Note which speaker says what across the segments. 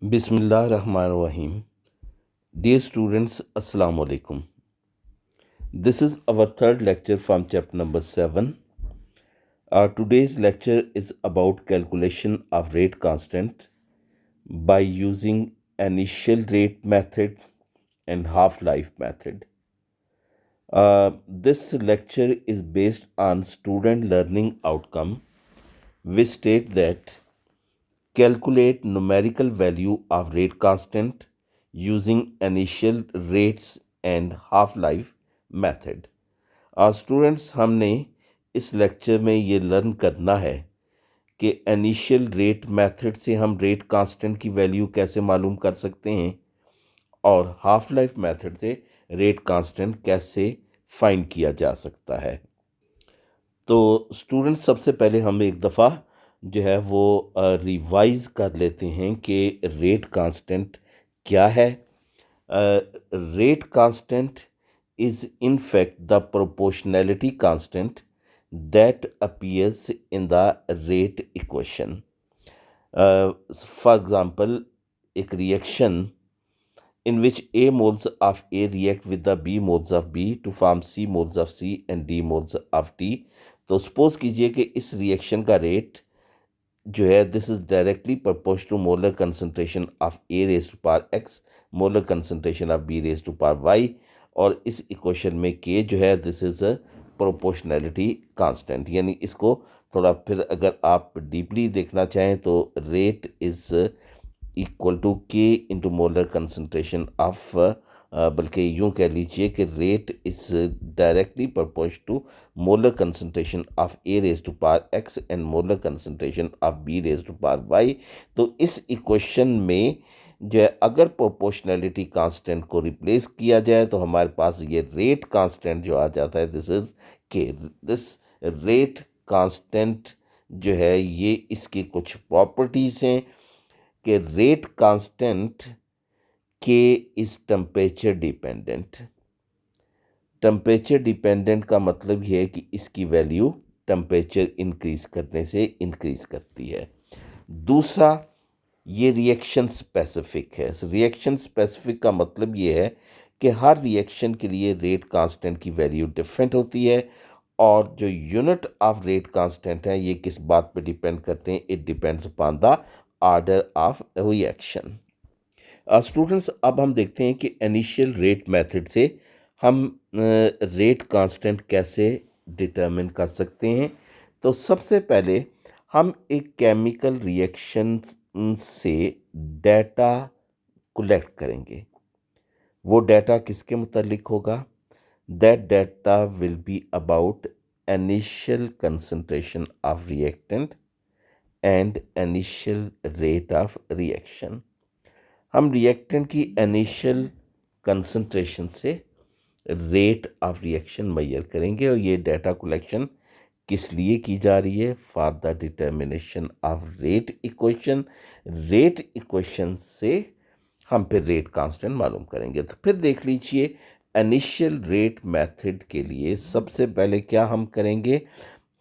Speaker 1: Bismillahirrahmanirrahim. Dear students, Assalamu alaikum. This is our third lecture from chapter number 7. Our today's lecture is about calculation of rate constant by using initial rate method and half-life method. This lecture is based on student learning outcome. We state that calculate numerical value of rate constant using initial rates and half-life method. Students हमने इस lecture में ये learn करना है कि initial rate method से हम rate constant की वैल्यू कैसे मालूम कर सकते हैं और हाफ लाइफ मेथड से रेट कांस्टेंट कैसे फाइंड किया जा सकता है। तो स्टूडेंट्स सबसे पहले हम एक दफ़ा जो है वो रिवाइज कर लेते हैं कि रेट कांस्टेंट क्या है। Rate constant is in fact the proportionality constant that appears in the rate equation. For example, a reaction in which A moles of A react with the B moles of B to form C moles of C and D moles of D. तो suppose कीजिए कि इस reaction का rate जो है this is directly proportional to molar concentration of A raise to power X molar concentration of B raise to power Y, और इस equation में के जो है this is a proportionality constant. यानी इसको थोड़ा फिर अगर आप डीपली देखना चाहें तो rate is equal to K into molar concentration of, बल्कि यूँ कह लीजिए कि rate is directly proportional to molar concentration of A raise to power X and molar concentration of B raise to power Y. तो इस equation में जो है अगर प्रोपोर्शनैलिटी कांस्टेंट को रिप्लेस किया जाए तो हमारे पास ये रेट कांस्टेंट जो आ जाता है दिस इज के। दिस रेट कांस्टेंट जो है ये इसकी कुछ प्रॉपर्टीज़ हैं कि रेट कांस्टेंट के is temperature dependent. Temperature dependent का मतलब ये है कि इसकी वैल्यू टेम्परेचर इंक्रीज करने से इंक्रीज करती है। दूसरा, ये रिएक्शन स्पेसिफिक है। रिएक्शन स्पेसिफिक का मतलब ये है कि हर रिएक्शन के लिए रेट कांस्टेंट की वैल्यू डिफरेंट होती है, और जो यूनिट ऑफ रेट कांस्टेंट है ये किस बात पे डिपेंड करते हैं, it depends upon the order of reaction. Students अब हम देखते हैं कि इनिशियल रेट मेथड से हम रेट कांस्टेंट कैसे डिटरमिन कर सकते हैं। तो सबसे पहले हम एक केमिकल रिएक्शन से डाटा कलेक्ट करेंगे। वो डाटा किसके मुतालिक होगा? That data will be about initial concentration of reactant and initial rate of reaction. हम रिएक्टेंट की इनिशियल कंसंट्रेशन से रेट ऑफ रिएक्शन मेजर करेंगे, और ये डाटा कलेक्शन किस लिए की जा रही है? For the determination of rate equation. Rate equation से हम फिर रेट कांस्टेंट मालूम करेंगे। तो फिर देख लीजिए, इनिशियल रेट मेथड के लिए सबसे पहले क्या हम करेंगे,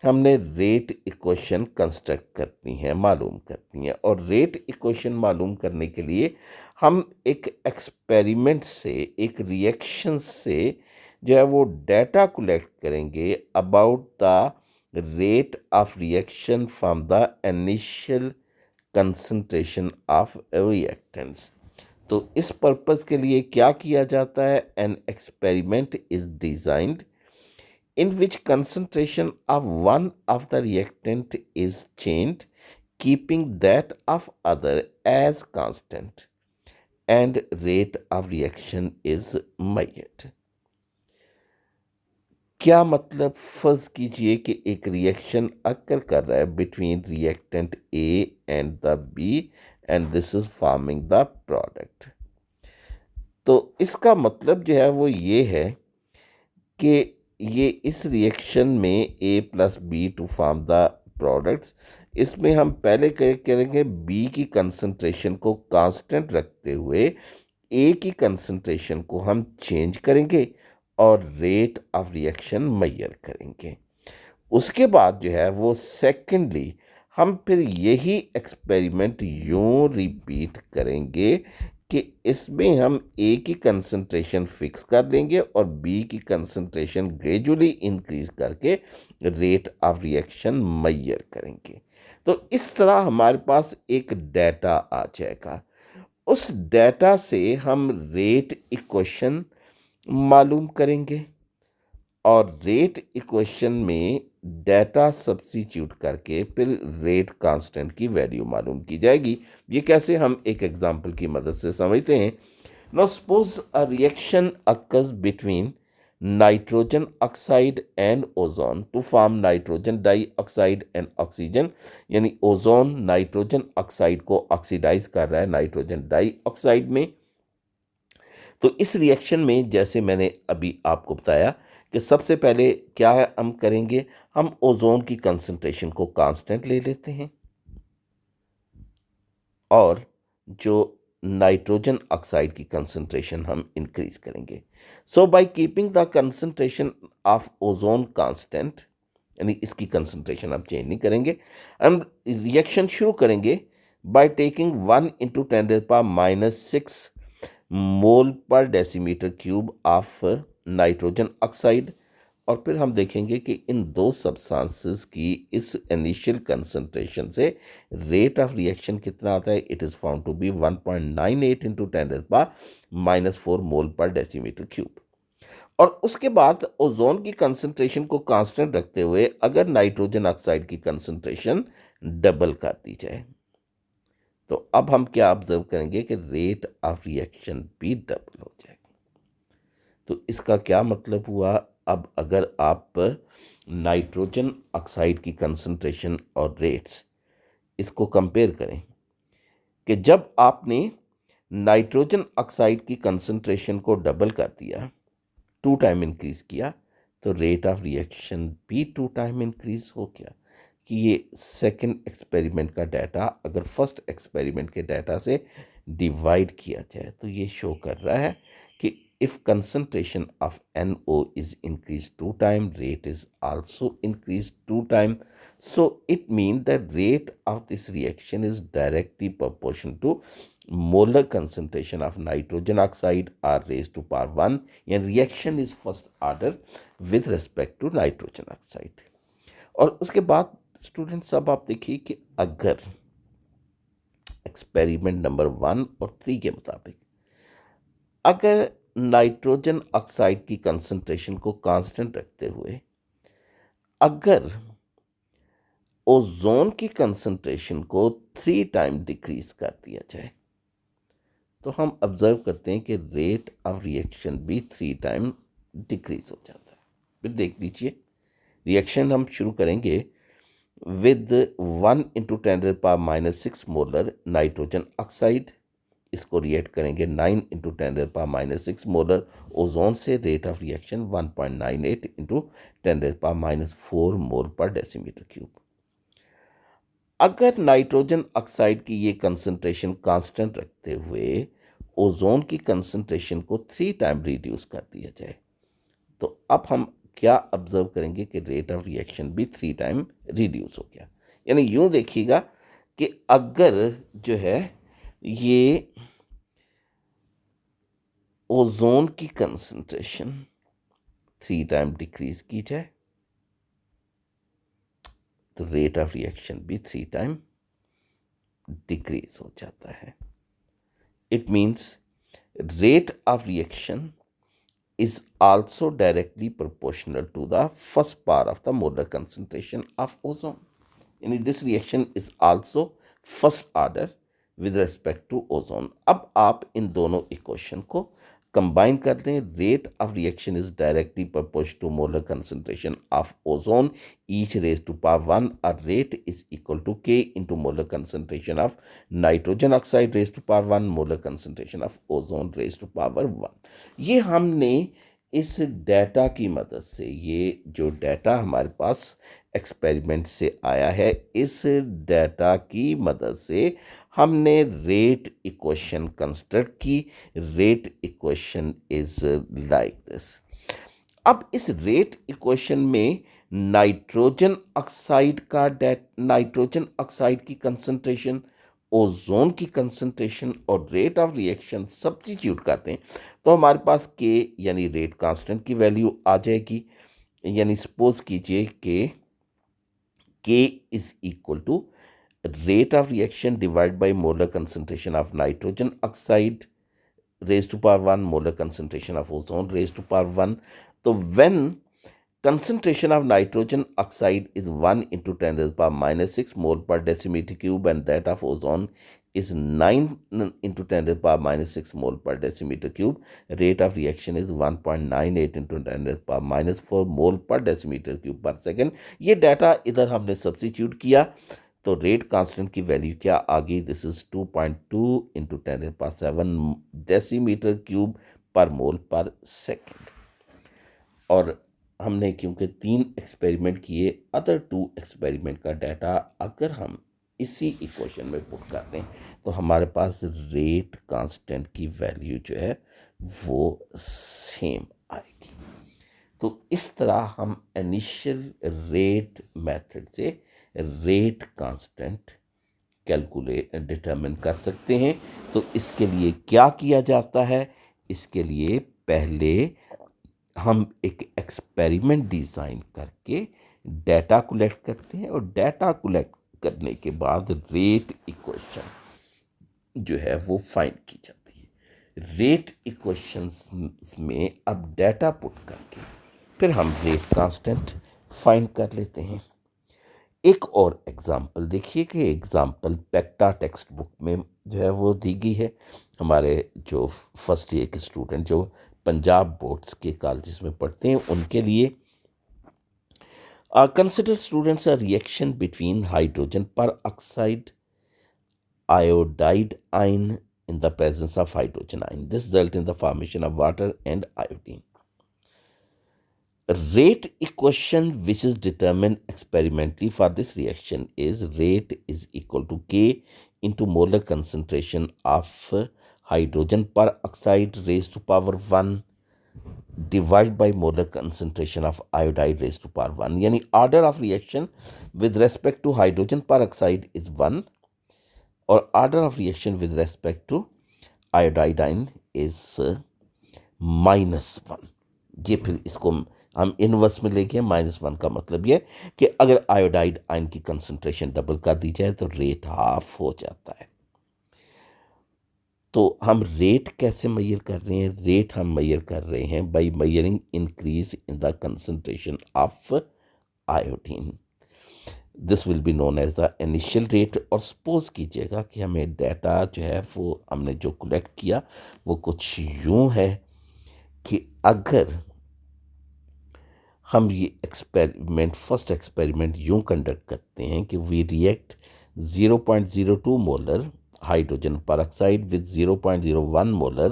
Speaker 1: हमने रेट इक्वेशन कंस्ट्रक्ट करनी है, मालूम करनी है। और रेट इक्वेशन मालूम करने के लिए हम एक एक्सपेरिमेंट से, एक रिएक्शन से जो है वो डाटा कलेक्ट करेंगे about the rate of reaction from the initial concentration of reactants. तो इस पर्पस के लिए क्या किया जाता है? An experiment is designed in which concentration of one of the reactant is changed, keeping that of other as constant, and rate of reaction is measured. क्या मतलब? फर्ज कीजिए कि एक रिएक्शन अक्कर कर रहा है between reactant A and the B and this is forming the product. तो इसका मतलब जो है वो ये है कि ये इस रिएक्शन में A plus B to form the products, इसमें हम पहले करेंगे बी की कंसंट्रेशन को कांस्टेंट रखते हुए ए की कंसंट्रेशन को हम चेंज करेंगे और रेट ऑफ रिएक्शन मेजर करेंगे। उसके बाद जो है वो सेकेंडली हम फिर यही एक्सपेरिमेंट यूं रिपीट करेंगे कि इसमें हम ए की कंसंट्रेशन फिक्स कर देंगे और बी की कंसंट्रेशन ग्रेजुअली इंक्रीज करके रेट ऑफ रिएक्शन मेजर करेंगे। तो इस तरह हमारे पास एक डाटा आ जाएगा। उस डाटा से हम रेट इक्वेशन मालूम करेंगे और रेट इक्वेशन में डाटा सब्स्टिट्यूट करके फिर रेट कांस्टेंट की वैल्यू मालूम की जाएगी। ये कैसे, हम एक एग्जांपल की मदद से समझते हैं। Now suppose a reaction occurs between nitrogen oxide and ozone to form nitrogen dioxide and oxygen. यानी ओजोन नाइट्रोजन ऑक्साइड को ऑक्सीडाइज कर रहा है नाइट्रोजन डाइऑक्साइड में। तो इस रिएक्शन में जैसे मैंने अभी आपको बताया कि सबसे पहले क्या हम करेंगे, हम ओजोन की कंसंट्रेशन को कांस्टेंट ले लेते हैं और जो नाइट्रोजन ऑक्साइड की कंसंट्रेशन हम इंक्रीज करेंगे। So by keeping the concentration of ozone constant, यानी इसकी कंसंट्रेशन आप चेंज नहीं करेंगे, हम रिएक्शन शुरू करेंगे by taking 1 × 10⁻⁻⁶ mole per decimetre cube of nitrogen oxide. और फिर हम देखेंगे कि इन दो सब्सटेंसेस की इस इनिशियल कंसंट्रेशन से रेट ऑफ रिएक्शन कितना आता है। It is found to be 1.98 × 10⁻⁴ mole per decimetre cube. और उसके बाद ओजोन की कंसंट्रेशन को कांस्टेंट रखते हुए अगर नाइट्रोजन ऑक्साइड की कंसंट्रेशन डबल कर दी जाए तो अब हम क्या ऑब्जर्व करेंगे कि रेट ऑफ रिएक्शन भी डबल हो जाएगा। तो इसका क्या मतलब हुआ, अब अगर आप नाइट्रोजन ऑक्साइड की कंसंट्रेशन और रेट्स इसको कंपेयर करें कि जब आपने नाइट्रोजन ऑक्साइड की कंसंट्रेशन को डबल कर दिया, 2 टाइम इंक्रीज किया, तो रेट ऑफ रिएक्शन भी 2 टाइम इंक्रीज हो गया। कि ये सेकंड एक्सपेरिमेंट का डाटा अगर फर्स्ट एक्सपेरिमेंट के डाटा से डिवाइड किया जाए तो ये शो कर रहा है कि if concentration of NO is increased 2 times, rate is also increased 2 times. So it means that rate of this reaction is directly proportional to molar concentration of nitrogen oxide r raised to power 1, and reaction is first order with respect to nitrogen oxide. और उसके बाद students अब आप देखिए कि अगर experiment number 1 और 3 के मुताबिक अगर नाइट्रोजन ऑक्साइड की कंसंट्रेशन को कांस्टेंट रखते हुए अगर ओजोन की कंसंट्रेशन को 3 टाइम डिक्रीज कर दिया जाए तो हम ऑब्जर्व करते हैं कि रेट ऑफ रिएक्शन भी 3 टाइम डिक्रीज हो जाता है। फिर देख लीजिए, रिएक्शन हम शुरू करेंगे विद 1 × 10⁻⁻⁶ मोलर नाइट्रोजन ऑक्साइड, इसको रिएक्ट करेंगे 9 × 10⁻⁶ मोलर ओजोन से। Rate of reaction 1.98 × 10⁻⁴ mole per decimetre cube. अगर नाइट्रोजन ऑक्साइड की ये कंसंट्रेशन कांस्टेंट रखते हुए ओजोन की कंसंट्रेशन को 3 टाइम रिड्यूस कर दिया जाए तो अब हम क्या ऑब्जर्व करेंगे कि रेट ऑफ रिएक्शन भी 3 टाइम रिड्यूस हो गया। यानी यूं देखिएगा कि अगर जो है ये ओजोन की कंसंट्रेशन 3 टाइम डिक्रीज की जाए तो रेट ऑफ रिएक्शन भी 3 टाइम डिक्रीज हो जाता है। It means rate of reaction is also directly proportional to the first part of the molar concentration of ozone. यानी this reaction is also first order with respect to ozone. अब आप इन दोनों equation को combine कर दें। Rate of reaction is directly proportional to molar concentration of ozone each raised to power 1 और rate is equal to K into molar concentration of nitrogen oxide raised to power 1 molar concentration of ozone raised to power 1। ये हमने इस data की मदद से, ये जो data हमारे पास एक्सपेरिमेंट से आया है, इस डाटा की मदद से हमने रेट इक्वेशन कंस्ट्रक्ट की। Rate equation is like this. अब इस रेट इक्वेशन में नाइट्रोजन ऑक्साइड की कंसंट्रेशन, ओजोन की कंसंट्रेशन और रेट ऑफ रिएक्शन सब्स्टिट्यूट करते हैं तो हमारे पास के यानी रेट कांस्टेंट की वैल्यू आ जाएगी। यानी सपोज कीजिए कि K is equal to rate of reaction divided by molar concentration of nitrogen oxide raised to power 1 molar concentration of ozone raised to power 1. So when concentration of nitrogen oxide is 1 into 10 raised to power minus 6 mole per decimeter cube and that of ozone is 9 into 10 raised to power minus 6 mole per decimeter cube, rate of reaction is 1.98 into 10 raised to power minus 4 mole per decimeter cube per second. ये data इधर हमने substitute किया तो rate constant की value क्या आ गई, this is 2.2 into 10⁻7 decimetre cube पर मोल पर सेकेंड। और हमने क्योंकि 3 एक्सपेरिमेंट किए, अदर 2 एक्सपेरिमेंट का डाटा अगर हम इसी इक्वेशन में पुट करते हैं तो हमारे पास रेट कांस्टेंट की वैल्यू जो है वो सेम आएगी। तो इस तरह हम इनिशियल रेट मेथड से रेट कांस्टेंट कैलकुलेट डिटरमिन कर सकते हैं। तो इसके लिए क्या किया जाता है, इसके लिए पहले हम एक एक्सपेरिमेंट डिज़ाइन करके डाटा कलेक्ट करते हैं और डाटा कलेक्ट करने के बाद रेट इक्वेशन जो है वो फाइंड की जाती है। रेट इक्वेशंस में अब डाटा पुट करके फिर हम रेट कांस्टेंट फाइंड कर लेते हैं। एक और एग्जाम्पल देखिए कि एग्जाम्पल पेक्टा टेक्स्ट बुक में जो है वो दी गई है। हमारे जो फर्स्ट ईयर के स्टूडेंट जो पंजाब बोर्ड्स के कॉलेजेस में पढ़ते हैं उनके लिए consider students a reaction between hydrogen पर oxide iodide ion in the presence of hydrogen ion. This results in the formation of water and iodine. Rate equation which is determined experimentally for this reaction is rate is equal to K into molar concentration of hydrogen peroxide raised to power 1 divided by molar concentration of iodide raised to power 1. यानी order of reaction with respect to hydrogen peroxide is 1 और order of reaction with respect to iodine is -1। ये फिर इसको हम inverse में लेके -1 का मतलब ये कि अगर आयोडाइड आयन की कंसंट्रेशन डबल कर दी जाए तो रेट हाफ हो जाता है। तो हम रेट कैसे मेजर कर रहे हैं, रेट हम मेजर कर रहे हैं by measuring increase in the concentration of iodine. This will be known as the initial rate. और सपोज कीजिएगा कि हमें डाटा जो है वो हमने जो कलेक्ट किया वो कुछ यूं है कि अगर हम ये एक्सपेरिमेंट फर्स्ट एक्सपेरिमेंट यूं कंडक्ट करते हैं कि we react 0.02 molar hydrogen peroxide with 0.01 molar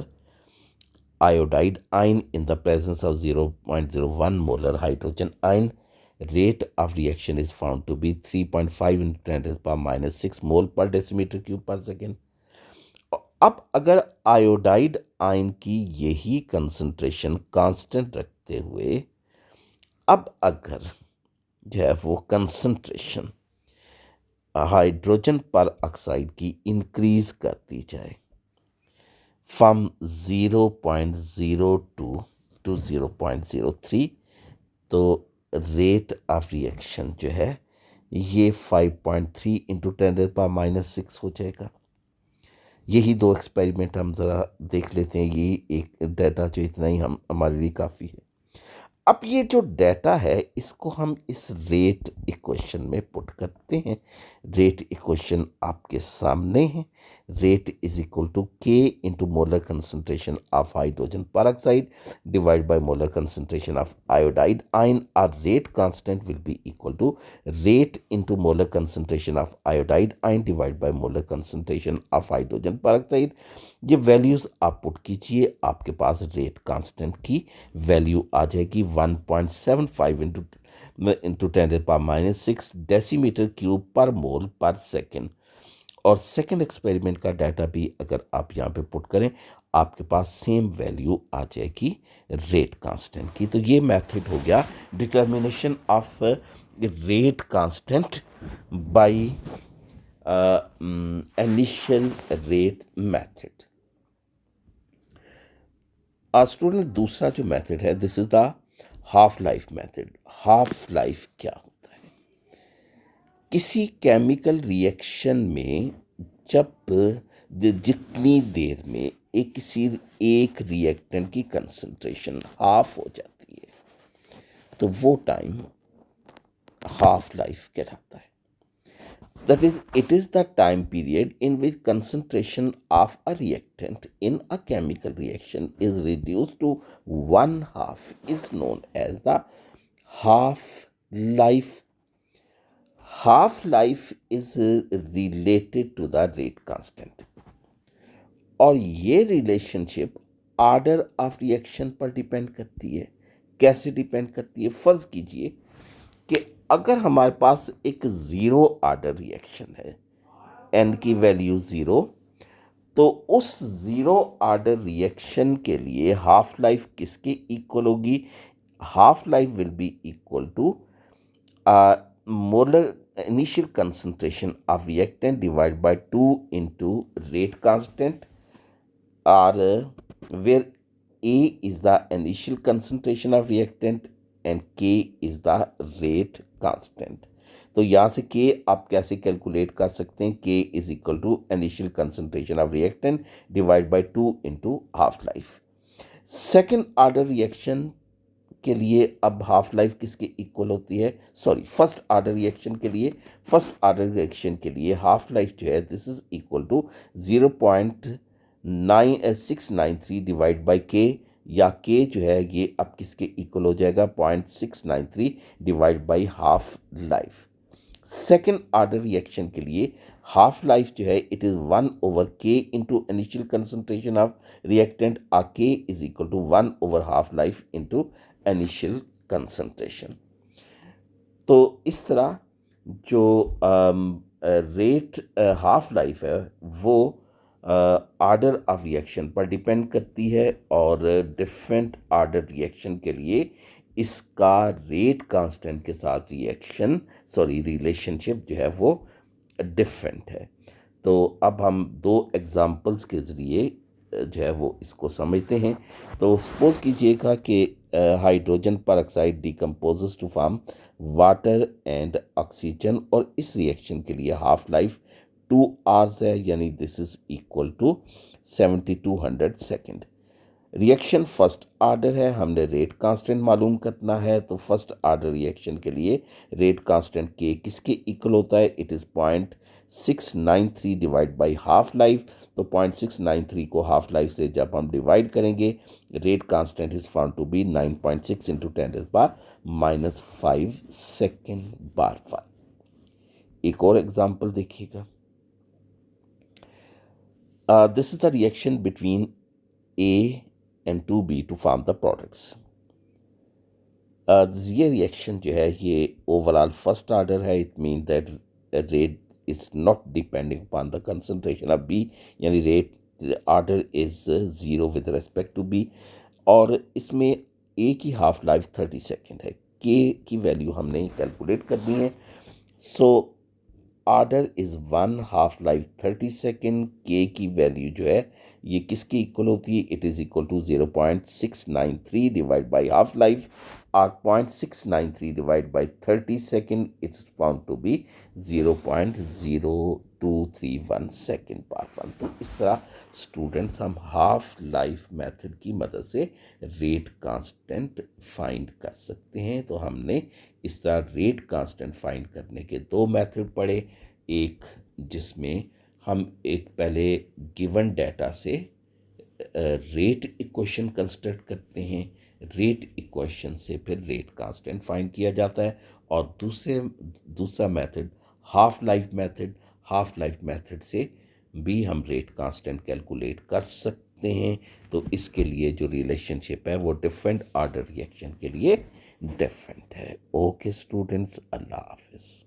Speaker 1: iodide ion in the presence of 0.01 molar hydrogen ion. Rate of reaction is found to be 3.5 into 10 to the power minus 6 mole per decimeter cube per second. अब अगर iodide ion की यही concentration constant रखते हुए अब अगर जो है वो कंसंट्रेशन हाइड्रोजन peroxide की इंक्रीज कर दी जाए फ्रॉम 0.02 टू 0.03 तो रेट ऑफ रिएक्शन जो है ये 5.3 इंटू 10⁻⁻6 हो जाएगा। यही 2 एक्सपेरिमेंट हम ज़रा देख लेते हैं। ये एक डाटा जो इतना ही हम हमारे लिए काफ़ी है। अब ये जो डाटा है इसको हम इस रेट इक्वेशन में पुट करते हैं। रेट इक्वेशन आपके सामने है। Rate is equal to K into molar concentration of hydrogen peroxide divide by molar concentration of iodide ion. Or rate constant will be equal to rate into molar concentration of iodide ion divide by molar concentration of hydrogen peroxide। ये values आप put कीजिए, आपके पास rate constant की value आ जाएगी 1.75 into 10⁻⁻6 decimetre cube पर मोल पर सेकेंड। और सेकेंड एक्सपेरिमेंट का डाटा भी अगर आप यहाँ पे पुट करें आपके पास सेम वैल्यू आ जाएगी रेट कांस्टेंट की। तो ये मेथड हो गया determination of rate constant by initial rate method. Student, दूसरा जो मेथड है, this is the half life method. Half life क्या होता है? किसी केमिकल रिएक्शन में जब जितनी देर में किसी एक रिएक्टेंट की कंसंट्रेशन हाफ हो जाती है तो वो टाइम हाफ लाइफ कहलाता है। That is, it is the time period in which concentration of a reactant in a chemical reaction is reduced to one half is known as the half life. Half life is related to the rate constant और ये relationship order of reaction पर depend करती है। कैसे depend करती है? फर्ज कीजिए कि अगर हमारे पास एक ज़ीरो आर्डर रिएक्शन है, एन की वैल्यू ज़ीरो, तो उस ज़ीरो आर्डर रिएक्शन के लिए हाफ लाइफ किसके इक्वल होगी? Half life will be equal to molar initial concentration of reactant divided by 2 into rate constant, or where A is the initial concentration of reactant and K is the rate constant. तो यहाँ से K आप कैसे calculate कर सकते हैं? K is equal to initial concentration of reactant divide by 2 into half life. Second order reaction के लिए अब हाफ लाइफ किसके इक्वल होती है? सॉरी, फर्स्ट ऑर्डर रिएक्शन के लिए, हाफ लाइफ जो है this is equal to 0.9693 divide by K, या के जो है ये अब किसके इक्वल हो जाएगा? 0.693 divide by half life. Second order reaction के लिए हाफ लाइफ जो है it is 1/k into initial concentration of reactant, और K is equal to half life into initial concentration. तो इस तरह जो रेट हाफ लाइफ है वो ऑर्डर ऑफ रिएक्शन पर डिपेंड करती है, और डिफरेंट ऑर्डर रिएक्शन के लिए इसका रेट कांस्टेंट के साथ रिलेशनशिप जो है वो डिफरेंट है। तो अब हम दो एग्जांपल्स के ज़रिए जो है वो इसको समझते हैं। तो सपोज कीजिएगा कि hydrogen peroxide decomposes to form water and oxygen, और इस रिएक्शन के लिए हाफ लाइफ 2 आवर्स है, यानी this is equal to 7200 second. Reaction first order है, हमने रेट कांस्टेंट मालूम करना है। तो फर्स्ट ऑर्डर रिएक्शन के लिए रेट कांस्टेंट के किसके इक्वल होता है? It is 0.693 divide by half life. तो 0.693 को हाफ लाइफ से जब हम डिवाइड करेंगे, rate constant is found to be 9.6 into 10⁻⁻5 second बार 5। एक और एग्जाम्पल देखिएगा। This is the reaction between A and 2B to form the products. ये रिएक्शन जो है ये ओवरऑल फर्स्ट ऑर्डर है। It mean that rate is not depending upon the concentration of B, यानी rate order is 0 with respect to B, और इसमें A की half life 30 second है। K की वैल्यू हमने कैलकुलेट करनी है। So order is 1, half life 30 second. K की वैल्यू जो है ये किसकी इक्वल होती है? It is equal to 0.693 divide by half life, और 0.693 divide by 30 second it's found to be 0.0231 second बार 1। तो इस तरह स्टूडेंट्स हम हाफ लाइफ मेथड की मदद से रेट कांस्टेंट फाइंड कर सकते हैं। तो हमने इस तरह रेट कांस्टेंट फाइंड करने के दो मेथड पढ़े। एक जिसमें हम एक पहले गिवन डाटा से रेट इक्वेशन कंस्ट्रक्ट करते हैं, रेट इक्वेशन से फिर रेट कांस्टेंट फाइंड किया जाता है, और दूसरा मेथड हाफ लाइफ मेथड से भी हम रेट कांस्टेंट कैलकुलेट कर सकते हैं। तो इसके लिए जो रिलेशनशिप है वो डिफरेंट ऑर्डर रिएक्शन के लिए डिफरेंट है। ओके स्टूडेंट्स, अल्लाह हाफिज़।